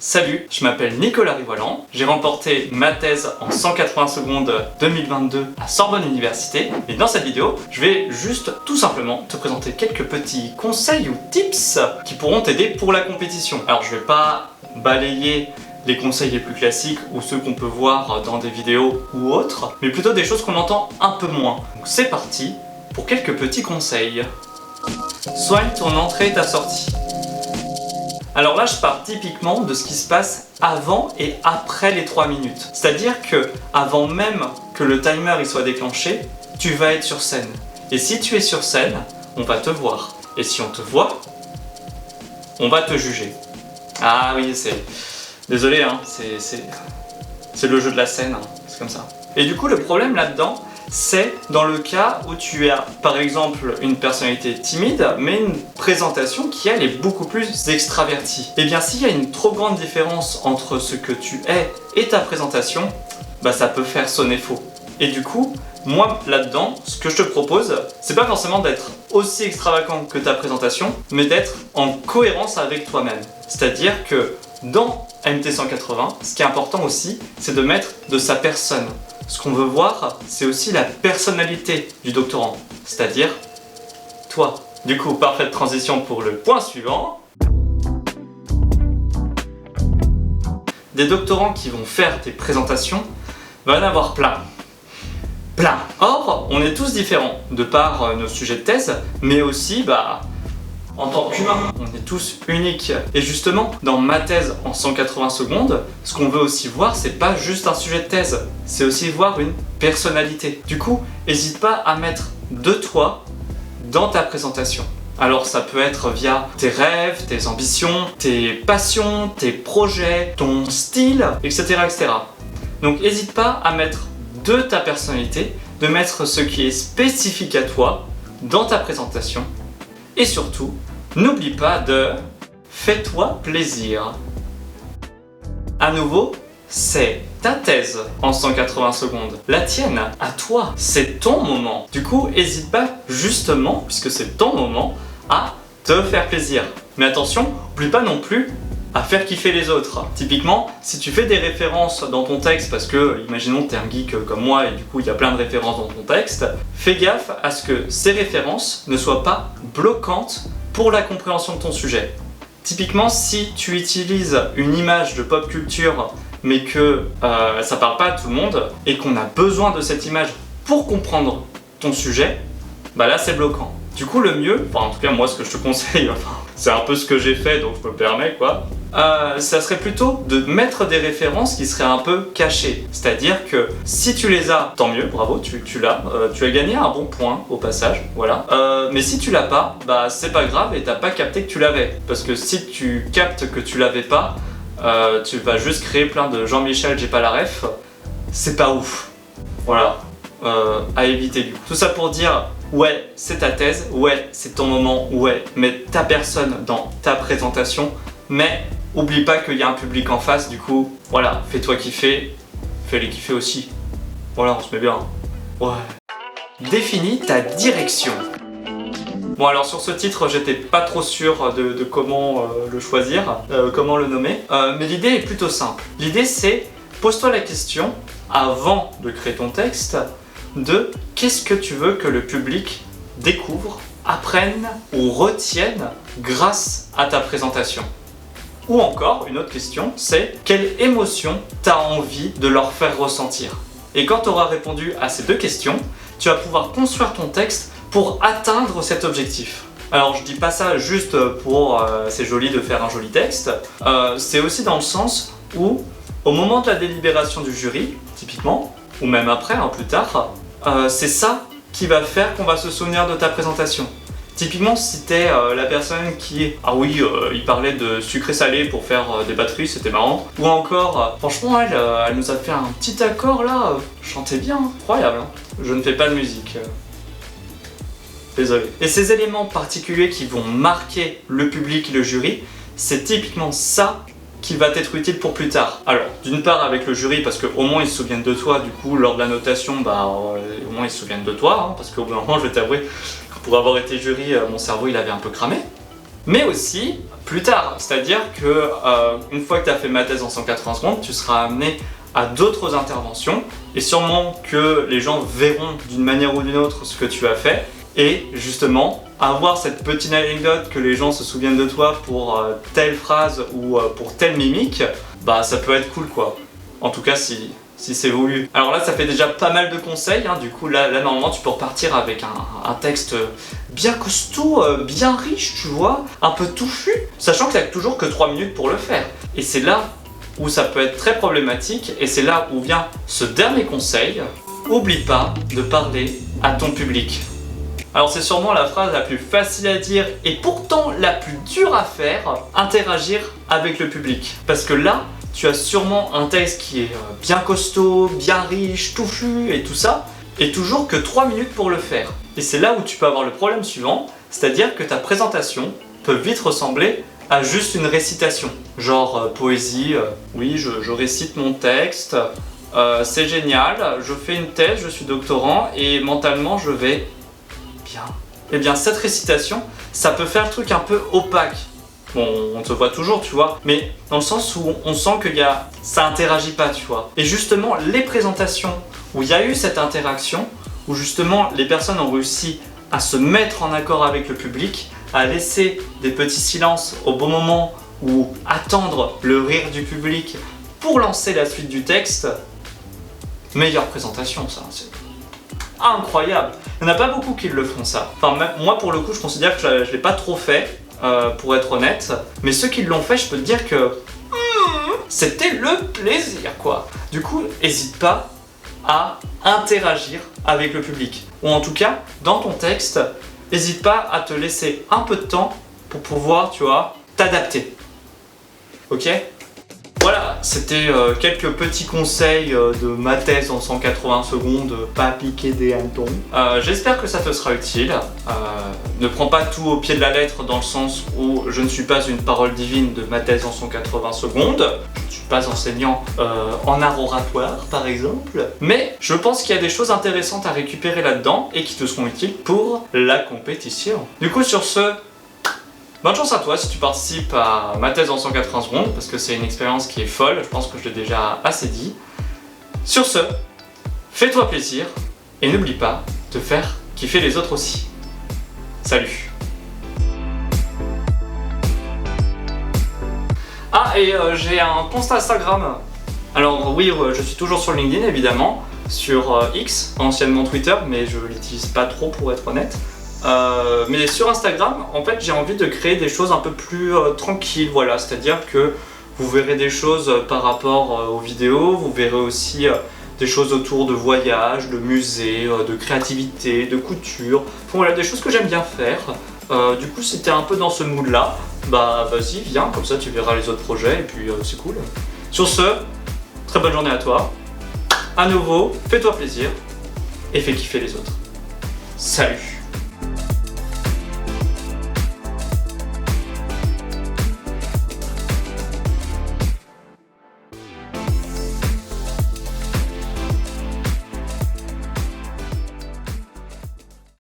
Salut, je m'appelle Nicolas Rivoilan, j'ai remporté ma thèse en 180 secondes 2022 à Sorbonne Université et dans cette vidéo, je vais juste tout simplement te présenter quelques petits conseils ou tips qui pourront t'aider pour la compétition. Alors je vais pas balayer les conseils les plus classiques ou ceux qu'on peut voir dans des vidéos ou autres, mais plutôt des choses qu'on entend un peu moins. Donc c'est parti pour quelques petits conseils. Soigne ton entrée et ta sortie. Alors là, je pars typiquement de ce qui se passe avant et après les 3 minutes. C'est-à-dire que avant même que le timer il soit déclenché, tu vas être sur scène. Et si tu es sur scène, on va te voir. Et si on te voit, on va te juger. Ah oui, c'est... Désolé, hein, c'est le jeu de la scène, hein, c'est comme ça. Et du coup, le problème là-dedans, c'est dans le cas où tu as par exemple une personnalité timide mais une présentation qui elle est beaucoup plus extravertie. Et bien s'il y a une trop grande différence entre ce que tu es et ta présentation, bah ça peut faire sonner faux. Et du coup, moi là-dedans, ce que je te propose, c'est pas forcément d'être aussi extravagant que ta présentation, mais d'être en cohérence avec toi-même. C'est-à-dire que dans MT 180, ce qui est important aussi, c'est de mettre de sa personne. Ce qu'on veut voir, c'est aussi la personnalité du doctorant, c'est-à-dire toi. Du coup, parfaite transition pour le point suivant. Des doctorants qui vont faire des présentations, va y en avoir plein. Plein. Or, on est tous différents, de par nos sujets de thèse, mais aussi, en tant qu'humain, on est tous uniques. Et justement, dans ma thèse en 180 secondes, ce qu'on veut aussi voir, c'est pas juste un sujet de thèse, c'est aussi voir une personnalité. Du coup, n'hésite pas à mettre de toi dans ta présentation. Alors ça peut être via tes rêves, tes ambitions, tes passions, tes projets, ton style, etc. etc. Donc n'hésite pas à mettre de ta personnalité, de mettre ce qui est spécifique à toi dans ta présentation. Et surtout, n'oublie pas de fais-toi plaisir. À nouveau, c'est ta thèse en 180 secondes. La tienne, à toi, c'est ton moment. Du coup, n'hésite pas justement, puisque c'est ton moment, à te faire plaisir. Mais attention, n'oublie pas non plus à faire kiffer les autres. Typiquement, si tu fais des références dans ton texte, parce que, imaginons que tu es un geek comme moi et du coup il y a plein de références dans ton texte, fais gaffe à ce que ces références ne soient pas bloquantes pour la compréhension de ton sujet. Typiquement, si tu utilises une image de pop culture mais que ça parle pas à tout le monde et qu'on a besoin de cette image pour comprendre ton sujet, là c'est bloquant. Du coup le mieux, en tout cas moi ce que je te conseille, c'est un peu ce que j'ai fait donc je me permets quoi, ça serait plutôt de mettre des références qui seraient un peu cachées. C'est-à-dire que si tu les as, tant mieux, bravo, tu l'as, tu as gagné un bon point au passage, voilà. Mais si tu l'as pas, c'est pas grave et t'as pas capté que tu l'avais. Parce que si tu captes que tu l'avais pas, tu vas juste créer plein de Jean-Michel, j'ai pas la ref, c'est pas ouf. Voilà, à éviter du coup. Tout ça pour dire, ouais, c'est ta thèse, ouais, c'est ton moment, ouais, mets ta personne dans ta présentation, mais oublie pas qu'il y a un public en face, du coup, voilà, fais-toi kiffer, fais-les kiffer aussi. Voilà, on se met bien. Ouais. Définis ta direction. Bon alors sur ce titre, j'étais pas trop sûr de comment le choisir, comment le nommer, mais l'idée est plutôt simple. L'idée c'est, pose-toi la question, avant de créer ton texte, de qu'est-ce que tu veux que le public découvre, apprenne ou retienne grâce à ta présentation. Ou encore, une autre question, c'est quelle émotion tu as envie de leur faire ressentir. Et quand tu auras répondu à ces deux questions, tu vas pouvoir construire ton texte pour atteindre cet objectif. Alors je dis pas ça juste pour c'est joli de faire un joli texte, c'est aussi dans le sens où au moment de la délibération du jury, typiquement, ou même après, plus tard, c'est ça qui va faire qu'on va se souvenir de ta présentation. Typiquement, si t'es la personne qui est « Ah oui, il parlait de sucré-salé pour faire des batteries, c'était marrant. » Ou encore « Franchement, elle nous a fait un petit accord là, chantait bien, incroyable. Hein. Je ne fais pas de musique. Désolé. » Et ces éléments particuliers qui vont marquer le public et le jury, c'est typiquement ça qui va t'être utile pour plus tard. Alors, d'une part avec le jury, parce qu'au moins ils se souviennent de toi, du coup, lors de la notation, au moins ils se souviennent de toi, parce qu'au bout d'un moment, je vais t'avouer, pour avoir été jury, mon cerveau il avait un peu cramé. Mais aussi plus tard, c'est-à-dire que une fois que tu as fait ma thèse en 180 secondes, tu seras amené à d'autres interventions et sûrement que les gens verront d'une manière ou d'une autre ce que tu as fait et justement avoir cette petite anecdote que les gens se souviennent de toi pour telle phrase ou pour telle mimique, bah ça peut être cool quoi. En tout cas si c'est voulu. Alors là ça fait déjà pas mal de conseils, hein. Du coup là normalement tu peux repartir avec un texte bien costaud, bien riche tu vois, un peu touffu, sachant que tu n'as toujours que 3 minutes pour le faire. Et c'est là où ça peut être très problématique et c'est là où vient ce dernier conseil, oublie pas de parler à ton public. Alors c'est sûrement la phrase la plus facile à dire et pourtant la plus dure à faire, interagir avec le public. Parce que là, tu as sûrement un texte qui est bien costaud, bien riche, touffu et tout ça, et toujours que 3 minutes pour le faire. Et c'est là où tu peux avoir le problème suivant, c'est-à-dire que ta présentation peut vite ressembler à juste une récitation. Genre poésie, oui je récite mon texte, c'est génial, je fais une thèse, je suis doctorant et mentalement je vais bien. Et bien cette récitation, ça peut faire le truc un peu opaque. Bon, on te voit toujours, tu vois, mais dans le sens où on sent que ça interagit pas, tu vois. Et justement, les présentations où il y a eu cette interaction, où justement les personnes ont réussi à se mettre en accord avec le public, à laisser des petits silences au bon moment ou attendre le rire du public pour lancer la suite du texte, meilleure présentation ça, c'est incroyable. Il n'y en a pas beaucoup qui le font ça. Enfin moi pour le coup je considère que je ne l'ai pas trop fait pour être honnête, mais ceux qui l'ont fait je peux te dire que c'était le plaisir quoi. Du coup n'hésite pas à interagir avec le public, ou en tout cas dans ton texte n'hésite pas à te laisser un peu de temps pour pouvoir, tu vois, t'adapter. Ok ? Voilà, c'était quelques petits conseils de ma thèse en 180 secondes, pas piquer des hannetons. J'espère que ça te sera utile. Ne prends pas tout au pied de la lettre dans le sens où je ne suis pas une parole divine de ma thèse en 180 secondes. Je ne suis pas enseignant en art oratoire par exemple. Mais je pense qu'il y a des choses intéressantes à récupérer là-dedans et qui te seront utiles pour la compétition. Du coup sur ce, bonne chance à toi si tu participes à ma thèse en 180 secondes parce que c'est une expérience qui est folle, je pense que je l'ai déjà assez dit. Sur ce, fais-toi plaisir et n'oublie pas de faire kiffer les autres aussi. Salut! Ah et j'ai un compte Instagram. Alors oui, je suis toujours sur LinkedIn évidemment, sur X, anciennement Twitter, mais je l'utilise pas trop pour être honnête. Mais sur Instagram, en fait, j'ai envie de créer des choses un peu plus tranquilles, voilà, c'est-à-dire que vous verrez des choses par rapport aux vidéos, vous verrez aussi des choses autour de voyages, de musées, de créativité, de couture, enfin, voilà, des choses que j'aime bien faire. Du coup, si t'es un peu dans ce mood-là, bah vas-y, viens, comme ça tu verras les autres projets et puis c'est cool. Sur ce, très bonne journée à toi. À nouveau, fais-toi plaisir et fais kiffer les autres. Salut!